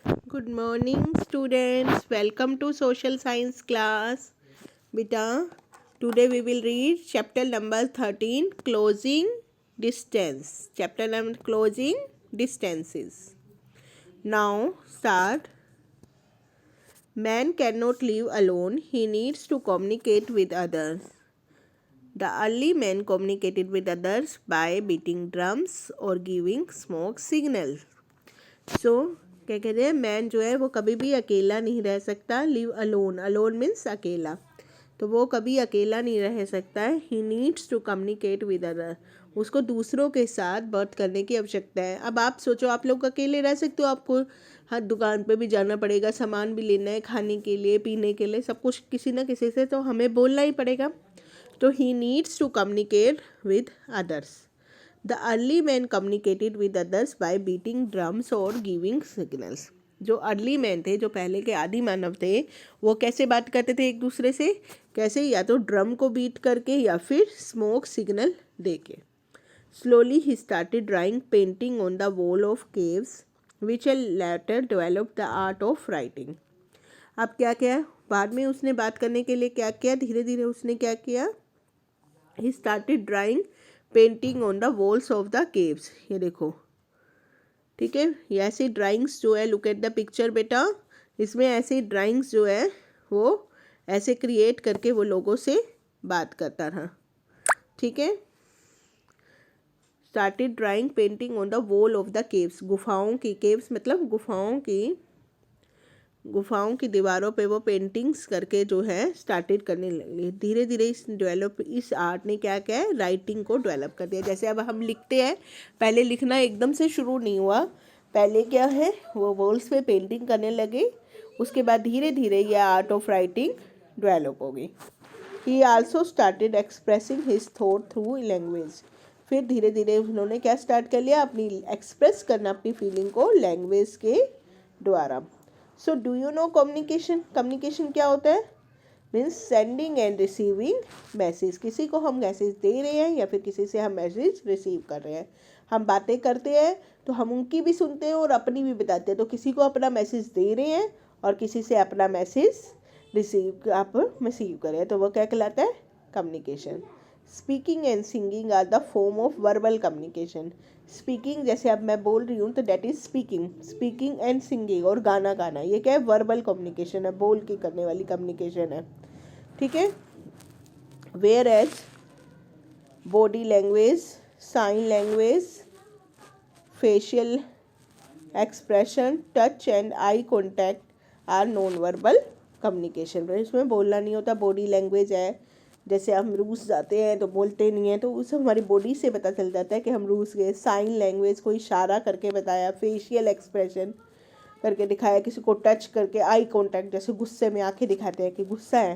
Good morning, students. Welcome to social science class. Beta, today we will read chapter number 13, Closing Distance. Chapter number Closing Distances. Now, start. Man cannot live alone. He needs to communicate with others. The early men communicated with others by beating drums or giving smoke signals. क्या कहते हैं, man जो है वो कभी भी अकेला नहीं रह सकता. लिव अलोन, अलोन मीन्स अकेला, तो वो कभी अकेला नहीं रह सकता है. He needs to communicate with other. उसको दूसरों के साथ बात करने की आवश्यकता है. अब आप सोचो, आप लोग अकेले रह सकते हो? आपको हर दुकान पे भी जाना पड़ेगा, सामान भी लेना है, खाने के लिए, पीने के लिए, सब कुछ किसी ना किसी से तो हमें बोलना ही पड़ेगा. तो he needs to communicate with others. The early men communicated with others by beating drums or giving signals. जो अर्ली मैन थे, जो पहले के आदि मानव थे, वो कैसे बात करते थे एक दूसरे से? कैसे? या तो ड्रम को बीट करके या फिर स्मोक सिग्नल दे के. Slowly he started drawing painting on the wall of caves, which later developed the art of writing. अब क्या क्या बाद में उसने बात करने के लिए क्या किया? धीरे धीरे उसने क्या किया? He started drawing painting on the walls of the caves. ये देखो, ठीक है, ये ऐसी ड्राइंग्स जो है, लुक एट द पिक्चर बेटा, इसमें ऐसी ड्राइंग्स जो है वो ऐसे क्रिएट करके वो लोगों से बात करता था. ठीक है, started drawing painting on the wall of the caves. गुफाओं की, केव्स मतलब गुफाओं की दीवारों पे वो पेंटिंग्स करके जो है स्टार्टेड करने लगे. धीरे धीरे इस आर्ट ने क्या क्या है, राइटिंग को डेवलप कर दिया. जैसे अब हम लिखते हैं, पहले लिखना एकदम से शुरू नहीं हुआ. पहले क्या है, वो वॉल्स पे पेंटिंग करने लगे. उसके बाद धीरे धीरे ये आर्ट ऑफ राइटिंग डेवलप हो गई. ही also started expressing his thought through language. फिर धीरे धीरे उन्होंने क्या स्टार्ट कर लिया, अपनी एक्सप्रेस करना, अपनी फीलिंग को लैंग्वेज के द्वारा. So do you know communication? Communication क्या होता है? Means sending end receiving message. किसी को हम मैसेज दे रहे हैं या फिर किसी से हम मैसेज रिसीव कर रहे हैं. हम बातें करते हैं तो हम उनकी भी सुनते हैं और अपनी भी बताते हैं. तो किसी को अपना मैसेज दे रहे हैं और किसी से अपना मैसेज रिसीव कर रहे हैं, तो वो क्या कहलाता है? Communication. Speaking and singing are the form of verbal communication. Speaking, जैसे अब मैं बोल रही हूँ तो that is speaking. Speaking and singing, और गाना गाना, ये क्या है? वर्बल कम्युनिकेशन है, बोल के करने वाली कम्युनिकेशन है. ठीक है. Whereas body language, sign language, facial expression, touch and eye contact are non verbal communication. इसमें बोलना नहीं होता. बॉडी लैंग्वेज है, जैसे हम रूस जाते हैं तो बोलते नहीं हैं, तो उस हमारी बॉडी से पता चल जाता है कि हम रूस गए. साइन लैंग्वेज, कोई इशारा करके बताया. फेशियल एक्सप्रेशन करके दिखाया, किसी को टच करके. आई कांटेक्ट, जैसे गुस्से में आंखें दिखाते हैं कि गुस्सा है.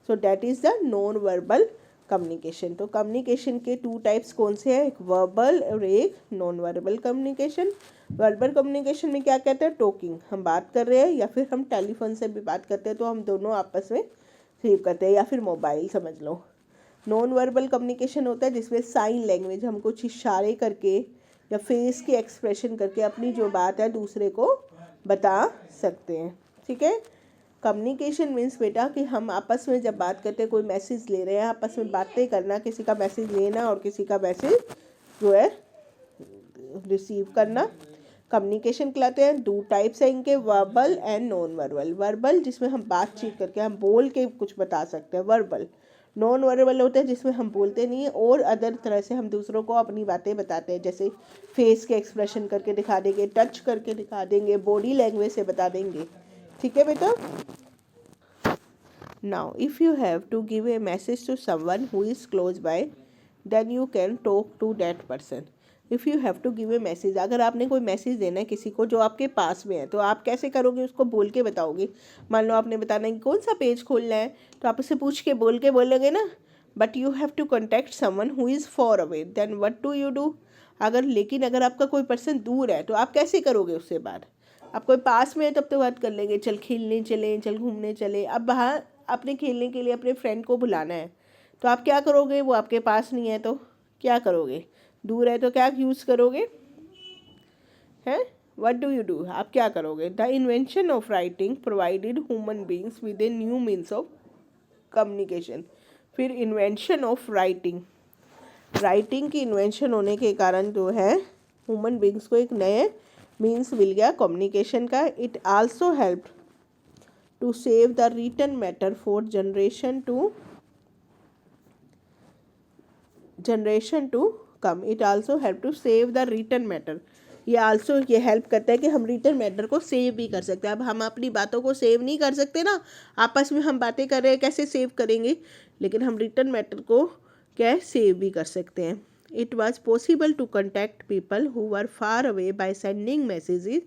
So that is the non verbal communication. तो कम्युनिकेशन के 2 टाइप्स कौन से हैं? एक वर्बल और एक non verbal communication. Verbal communication में क्या कहते हैं? टॉकिंग, हम बात कर रहे हैं, या फिर हम टेलीफोन से भी बात करते हैं तो हम दोनों आपस में रिसीव करते हैं, या फिर मोबाइल समझ लो. नॉन वर्बल कम्युनिकेशन होता है जिसमें साइन लैंग्वेज, हम कुछ इशारे करके या फेस के एक्सप्रेशन करके अपनी जो बात है दूसरे को बता सकते हैं. ठीक है. कम्युनिकेशन मीन्स बेटा कि हम आपस में जब बात करते हैं, कोई मैसेज ले रहे हैं, आपस में बातें करना, किसी का मैसेज लेना और किसी का मैसेज जो है रिसीव करना, कम्युनिकेशन कहलाते हैं. 2 टाइप्स हैं इनके, verbal and non verbal. Verbal जिसमें हम बातचीत करके, हम बोल के कुछ बता सकते हैं, वर्बल. नॉन वर्बल होते हैं जिसमें हम बोलते नहीं हैं और अदर तरह से हम दूसरों को अपनी बातें बताते हैं, जैसे फेस के एक्सप्रेशन करके दिखा देंगे, टच करके दिखा देंगे, बॉडी लैंग्वेज से बता देंगे. ठीक है बेटा. Now if you have to give a message to someone who is close by, then you can talk to that person. If you have to give a message, अगर आपने कोई मैसेज देना है किसी को जो आपके पास में है, तो आप कैसे करोगे? उसको बोल के बताओगे. मान लो आपने बताना है कि कौन सा पेज खोलना है, तो आप उससे पूछ के बोल के बोलोगे ना. But you have to contact someone who is far away, then what do you do? लेकिन अगर आपका कोई पर्सन दूर है तो आप कैसे करोगे उससे बात? आप कोई पास में है तब तो बात कर लेंगे, चल खेलने चले, चल घूमने चले. अब बाहर अपने खेलने के लिए अपने फ्रेंड को बुलाना है, तो आप क्या करोगे? वो आपके पास नहीं है तो क्या करोगे? दूर है तो क्या यूज़ करोगे? हैं? व्हाट डू यू डू, आप क्या करोगे? The invention of writing provided human beings with a new means of communication. फिर इन्वेंशन ऑफ राइटिंग, राइटिंग की इन्वेंशन होने के कारण जो है ह्यूमन बींग्स को एक नए मीन्स मिल गया कम्युनिकेशन का। It also help to save the written matter for generation to come. It also help to save the written matter, ये हेल्प करता है कि हम रिटन मैटर को सेव भी कर सकते हैं। अब हम अपनी बातों को सेव नहीं कर सकते ना, आपस में हम बातें कर रहे हैं कैसे सेव करेंगे, लेकिन हम रिटन मैटर को क्या सेव भी कर सकते हैं। It was possible to contact people who were far away by sending messages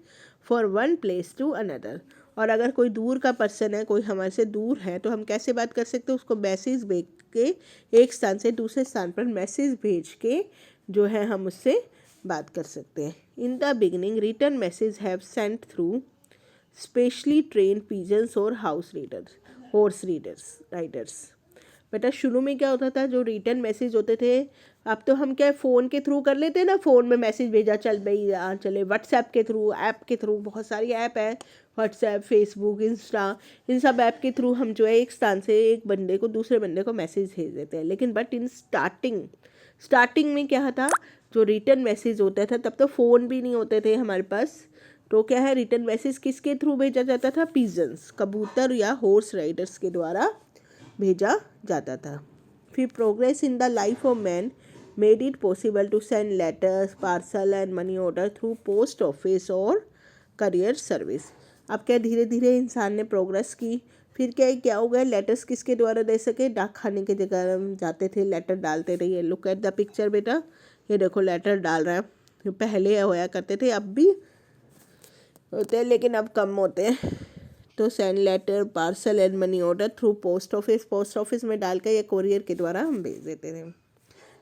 for one place to another. और अगर कोई दूर का पर्सन है, कोई हमारे से दूर है, तो हम कैसे बात कर सकते हैं? उसको मैसेज भेज के, एक स्थान से दूसरे स्थान पर मैसेज भेज के जो है हम उससे बात कर सकते हैं। In the beginning written message have sent through specially trained pigeons और हॉर्स राइडर्स। बेटा शुरू में क्या होता था, जो रिटर्न मैसेज होते थे, अब तो हम क्या फ़ोन के थ्रू कर लेते हैं ना, फ़ोन में मैसेज भेजा, चल भाई चले। व्हाट्सएप के थ्रू, ऐप के थ्रू, बहुत सारी ऐप है, व्हाट्सएप, फेसबुक, इंस्टा, इन सब ऐप के थ्रू हम जो है एक स्थान से एक बंदे को दूसरे बंदे को मैसेज भेज देते हैं। लेकिन बट इन स्टार्टिंग में क्या था, जो रिटर्न मैसेज होता था, तब तो फ़ोन भी नहीं होते थे हमारे पास, तो क्या है रिटर्न मैसेज किसके थ्रू भेजा जाता था? पिजन्स, कबूतर या हॉर्स राइडर्स के द्वारा भेजा जाता था। फिर progress in the life of man made it possible to send letters, parcel and money order through post office और करियर सर्विस। अब क्या धीरे धीरे इंसान ने प्रोग्रेस की, फिर क्या हो गया, लेटर्स किसके द्वारा दे सके? डाक खाने की जगह हम जाते थे, लेटर डालते रहिए। लुक एट द पिक्चर बेटा, ये देखो लेटर डाल रहा है। पहले होया करते थे, अब भी होते हैं लेकिन अब कम होते हैं। तो send letter, parcel and money order through post office में डाल कर या कोरियर के द्वारा हम भेज देते थे।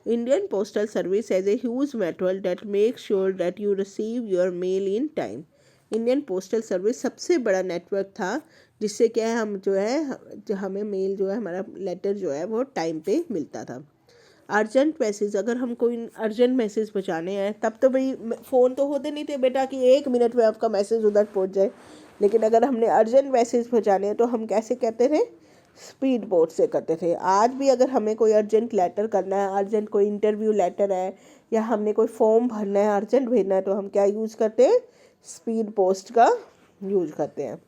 Indian postal service has a huge network that make sure that you receive your mail in time. Indian postal service सबसे बड़ा नेटवर्क था, जिससे क्या है हम जो है, जो हमें मेल जो है, हमारा लेटर जो है वो टाइम पे मिलता था। अर्जेंट मैसेज, अगर हम कोई अर्जेंट मैसेज पहुँचाने हैं, तब तो भाई फ़ोन तो होते नहीं थे बेटा कि 1 मिनट में आपका मैसेज उधर पहुँच जाए। लेकिन अगर हमने अर्जेंट मैसेज पहुँचाने हैं तो हम कैसे कहते थे? स्पीड पोस्ट से करते थे। आज भी अगर हमें कोई अर्जेंट लेटर करना है, अर्जेंट कोई इंटरव्यू लेटर है, या हमने कोई फॉर्म भरना है, अर्जेंट भेजना है, तो हम क्या यूज़ करते हैं? स्पीड पोस्ट का यूज करते हैं।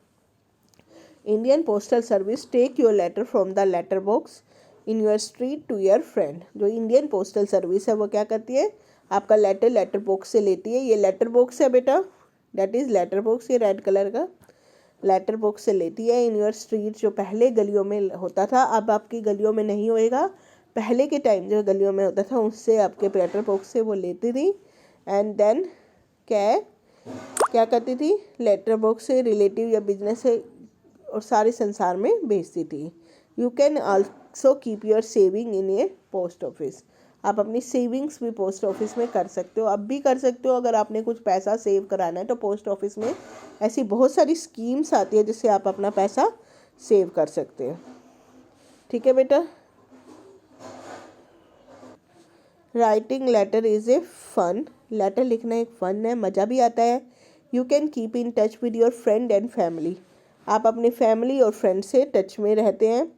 Indian postal service take your letter from the letter box in your street to your friend. जो इंडियन पोस्टल सर्विस है वो क्या करती है? आपका लेटर बॉक्स से लेती है। ये लेटर बॉक्स है बेटा, दैट इज़ लेटर बॉक्स, ये रेड कलर का लेटर बॉक्स से लेती है। इन योर स्ट्रीट, जो पहले गलियों में होता था, अब आपकी गलियों में नहीं होएगा, पहले के टाइम जो गलियों में होता था उससे आपके लेटर बॉक्स से वो लेती थी। एंड देन क्या करती थी? लेटर बॉक्स से रिलेटिव या बिजनेस से और सारे संसार में भेजती थी। You can also keep your saving in A post office. आप अपनी सेविंग्स भी पोस्ट ऑफिस में कर सकते हो, अब भी कर सकते हो। अगर आपने कुछ पैसा सेव कराना है तो पोस्ट ऑफिस में ऐसी बहुत सारी स्कीम्स आती है जिससे आप अपना पैसा सेव कर सकते हैं। ठीक है बेटा। Writing letter is a fun, letter लिखना एक फ़न है, मज़ा भी आता है। You can keep in touch with your friend and family, आप अपनी फैमिली और फ्रेंड से टच में रहते हैं।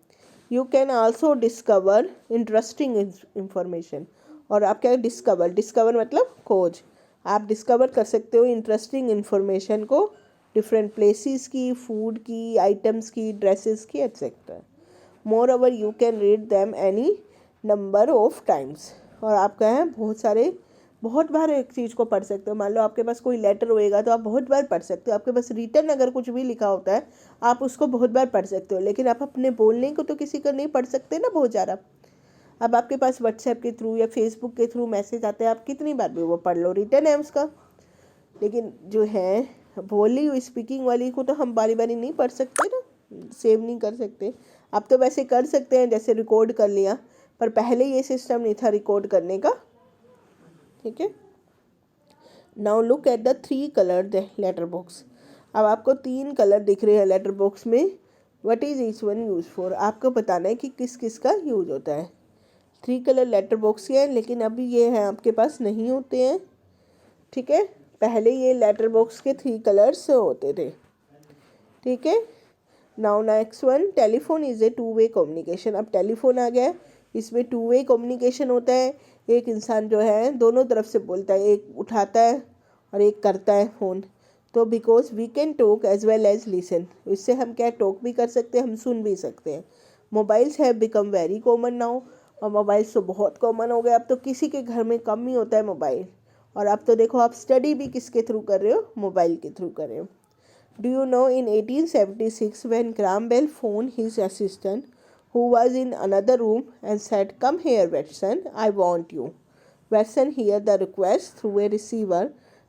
You can also discover interesting information, और आप क्या डिस्कवर मतलब खोज, आप डिस्कवर कर सकते हो इंटरेस्टिंग इंफॉर्मेशन को, डिफरेंट प्लेसेस की, फूड की, आइटम्स की, ड्रेसेस की, etcetera. More over you can read them any number of times, और आप क्या है बहुत बार एक चीज़ को पढ़ सकते हो। मान लो आपके पास कोई लेटर होएगा तो आप बहुत बार पढ़ सकते हो। आपके पास रिटर्न अगर कुछ भी लिखा होता है आप उसको बहुत बार पढ़ सकते हो, लेकिन आप अपने बोलने को तो किसी का नहीं पढ़ सकते ना बहुत ज़्यादा। अब आपके पास व्हाट्सएप के थ्रू या फेसबुक के थ्रू मैसेज आते हैं, आप कितनी बार भी वो पढ़ लो, रिटर्न है उसका। लेकिन जो है बोली हुई स्पीकिंग वाली को तो हम बारी बारी नहीं पढ़ सकते ना, सेव नहीं कर सकते। अब तो वैसे कर सकते हैं, जैसे रिकॉर्ड कर लिया, पर पहले ये सिस्टम नहीं था रिकॉर्ड करने का। ठीक है। Now look at the 3 colour letter box. अब आपको 3 कलर दिख रहे हैं लेटर बॉक्स में। What is each one use for, आपको बताना है कि किस किस का यूज होता है। 3 कलर लेटर बॉक्स के हैं, लेकिन अभी ये हैं आपके पास नहीं होते हैं। ठीक है, पहले ये लेटर बॉक्स के 3 कलर्स होते थे, ठीक है। Now next one, telephone is a 2 way communication. अब टेलीफोन आ गया, इसमें 2 वे कम्युनिकेशन होता है। एक इंसान जो है दोनों तरफ से बोलता है, एक उठाता है और एक करता है फ़ोन। तो because we can talk as well as listen, इससे हम क्या टॉक भी कर सकते हैं, हम सुन भी सकते हैं। Mobiles have become very common now, और मोबाइल्स तो बहुत कॉमन हो गए। अब तो किसी के घर में कम ही होता है मोबाइल। और अब तो देखो आप स्टडी भी किसके थ्रू कर रहे हो, मोबाइल के थ्रू कर रहे हो। Do you know in 1876 when Graham Bell phoned his assistant who was in another room and said, "Come here, Watson, I want you." Watson heard the request through a receiver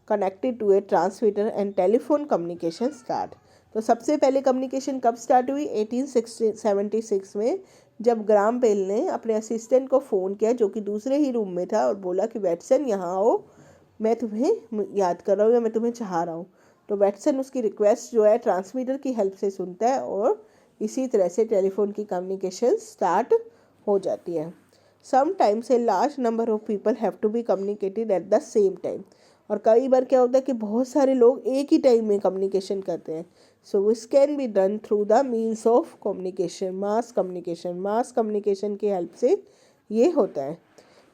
connected to a transmitter and telephone communication start. तो सबसे पहले communication कब start हुई? 1876 में, जब Graham Bell ने अपने assistant को फ़ोन किया जो कि दूसरे ही रूम में था और बोला कि वैटसन यहाँ आओ, मैं तुम्हें याद कर रहा हूँ या मैं तुम्हें चाह रहा हूँ। तो वैटसन उसकी रिक्वेस्ट जो है ट्रांसमीटर की हेल्प से सुनता है और इसी तरह से टेलीफोन की कम्युनिकेशन स्टार्ट हो जाती है। Sometimes a large number of people have to be communicated at the same time. और कई बार क्या होता है कि बहुत सारे लोग एक ही टाइम में कम्युनिकेशन करते हैं। So this can be done through the means of communication, mass communication. Mass communication की हेल्प से ये होता है।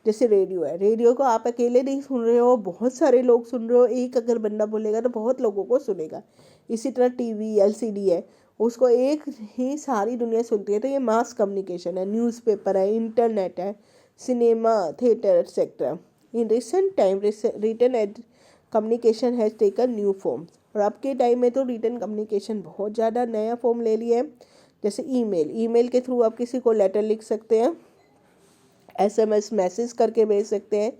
जैसे रेडियो है, रेडियो को आप अकेले नहीं सुन रहे हो, बहुत सारे लोग सुन रहे हो। एक अगर बंदा बोलेगा तो बहुत लोगों को सुनेगा। इसी तरह टीवी एलसीडी है, उसको एक ही सारी दुनिया सुनती है। तो ये मास कम्युनिकेशन है। न्यूज़पेपर है, इंटरनेट है, cinema, theatre etcetera. In recent time written communication has taken new form. और अब के टाइम में तो रिटन कम्युनिकेशन बहुत ज़्यादा नया फॉर्म ले लिया है। जैसे ईमेल के थ्रू आप किसी को लेटर लिख सकते हैं, SMS मैसेज करके भेज सकते हैं।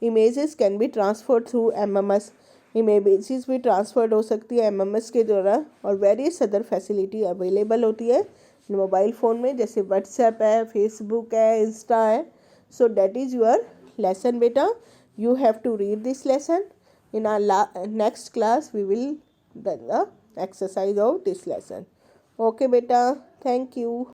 Images can be transferred through MMS, images भी ट्रांसफर्ड हो सकती है MMS के द्वारा। और वेरियस अदर फैसिलिटी अवेलेबल होती है मोबाइल फ़ोन में, जैसे व्हाट्सएप है, फेसबुक है, इंस्टा है। So that is your lesson बेटा। You have to read this lesson. In our next class we will done the exercise of this lesson. Okay बेटा, thank you.